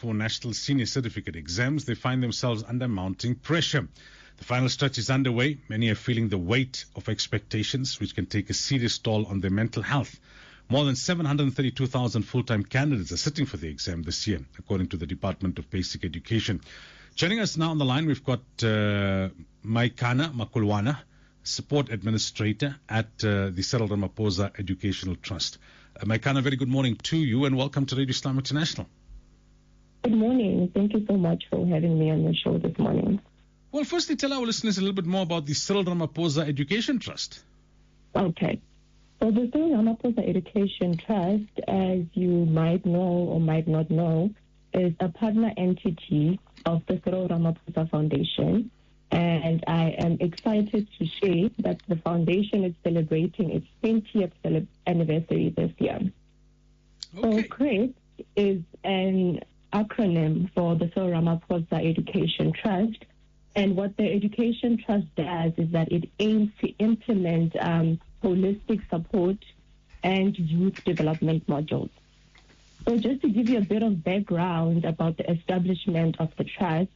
for National Senior Certificate exams, they find themselves under mounting pressure. The final stretch is underway. Many are feeling the weight of expectations, which can take a serious toll on their mental health. More than 732,000 full-time candidates are sitting for the exam this year, according to the Department of Basic Education. Joining us now on the line, we've got Meikana Mculwane, Support Administrator at the Cyril Ramaphosa Educational Trust. Meikana, very good morning to you and welcome to Radio Islam International. Good morning. Thank you so much for having me on the show this morning. Well, firstly, tell our listeners a little bit more about the Cyril Ramaphosa Education Trust. Okay. So the Cyril Ramaphosa Education Trust, as you might know or might not know, is a partner entity of the Cyril Ramaphosa Foundation. And I am excited to share that the foundation is celebrating its 20th anniversary this year. Okay. So CRET is an acronym for the Cyril Ramaphosa Education Trust. And what the Education Trust does is that it aims to implement holistic support and youth development modules. So just to give you a bit of background about the establishment of the trust,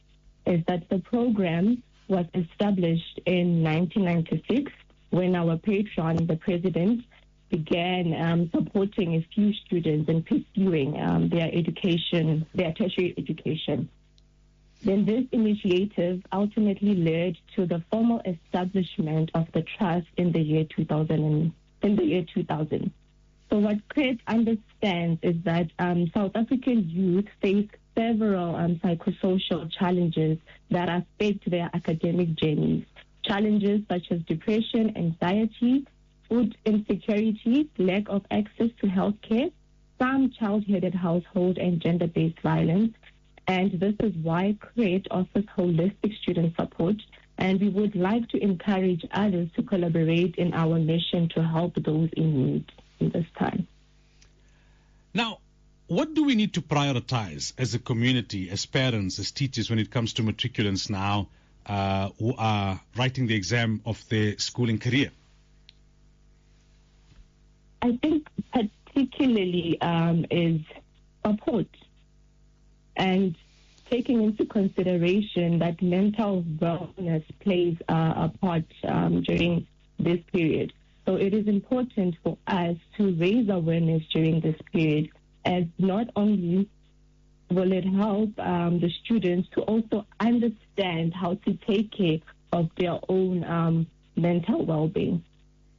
is that the program was established in 1996 when our patron, the president, began supporting a few students in pursuing their education, their tertiary education. Then this initiative ultimately led to the formal establishment of the trust in the year 2000. So what CRET understands is that South African youth face several psychosocial challenges that affect their academic journeys. Challenges such as depression, anxiety, food insecurity, lack of access to healthcare, some child-headed household and gender-based violence. And this is why CRET offers holistic student support, and we would like to encourage others to collaborate in our mission to help those in need in this time. Now, what do we need to prioritize as a community, as parents, as teachers, when it comes to matriculants now who are writing the exam of their schooling career? I think particularly is support and taking into consideration that mental wellness plays a part during this period. So it is important for us to raise awareness during this period, as not only will it help the students to also understand how to take care of their own mental well-being.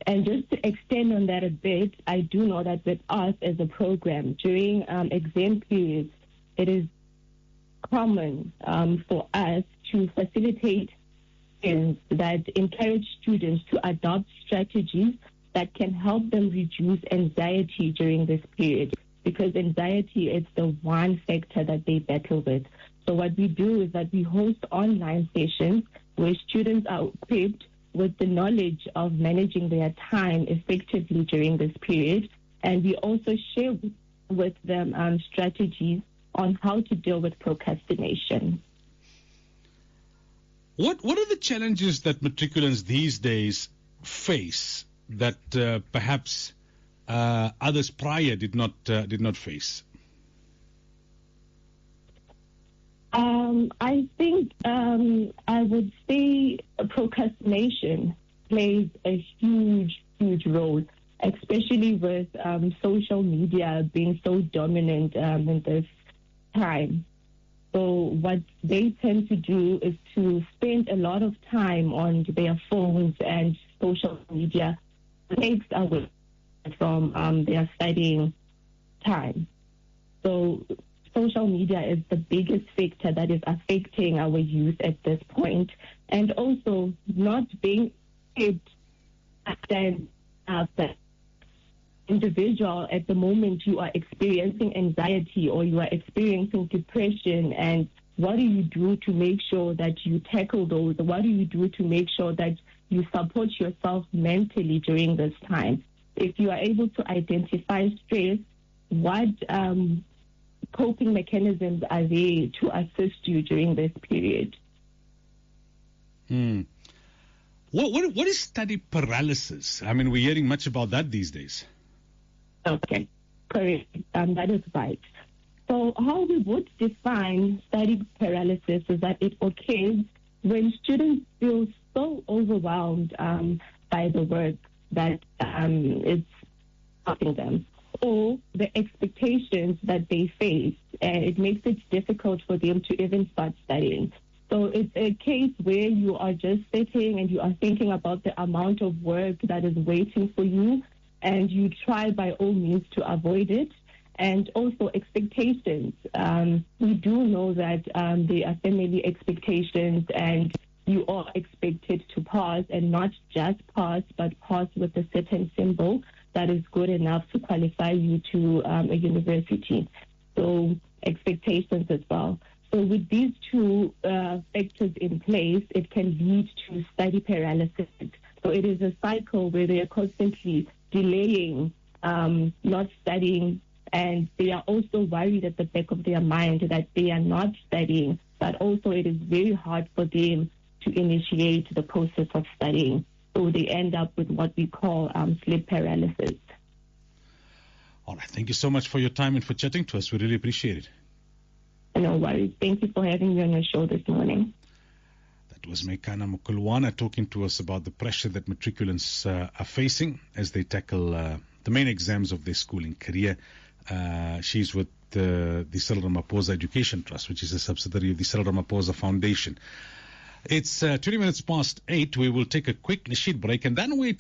And just to extend on that a bit, I do know that with us as a program, during exam periods, it is common for us to facilitate things that encourage students to adopt strategies that can help them reduce anxiety during this period, because anxiety is the one factor that they battle with. So what we do is that we host online sessions where students are equipped with the knowledge of managing their time effectively during this period, and we also share with them strategies on how to deal with procrastination. What are the challenges that matriculants these days face that perhaps others prior did not face? I think I would say procrastination plays a huge role, especially with social media being so dominant in this time. So what they tend to do is to spend a lot of time on their phones, and social media takes away from their studying time. So social media is the biggest factor that is affecting our youth at this point, and also not being able to understand that individual at the moment you are experiencing anxiety or you are experiencing depression, and what do you do to make sure that you tackle those? What do you do to make sure that you support yourself mentally during this time? If you are able to identify stress, what coping mechanisms are there to assist you during this period? What is study paralysis? I mean, we're hearing much about that these days. Okay, correct. That is right. So how we would define study paralysis is that it occurs when students feel so overwhelmed by the work that it's stopping them, or the expectations that they face, and it makes it difficult for them to even start studying. So it's a case where you are just sitting and you are thinking about the amount of work that is waiting for you, and you try by all means to avoid it. And also expectations. We do know that there are family expectations, and you are expected to pass, and not just pass, but pass with a certain symbol that is good enough to qualify you to a university. So expectations as well. So with these two factors in place, it can lead to study paralysis. So it is a cycle where they are constantly delaying, not studying, and they are also worried at the back of their mind that they are not studying, but also it is very hard for them to initiate the process of studying. So they end up with what we call sleep paralysis. All right. Thank you so much for your time and for chatting to us. We really appreciate it. No worries. Thank you for having me on your show this morning. That was Meikana Mculwane talking to us about the pressure that matriculants are facing as they tackle the main exams of their schooling career. She's with the Cyril Ramaphosa Education Trust, which is a subsidiary of the Cyril Ramaphosa Foundation. It's 20 minutes past 8. We will take a quick Nasheed break, and then we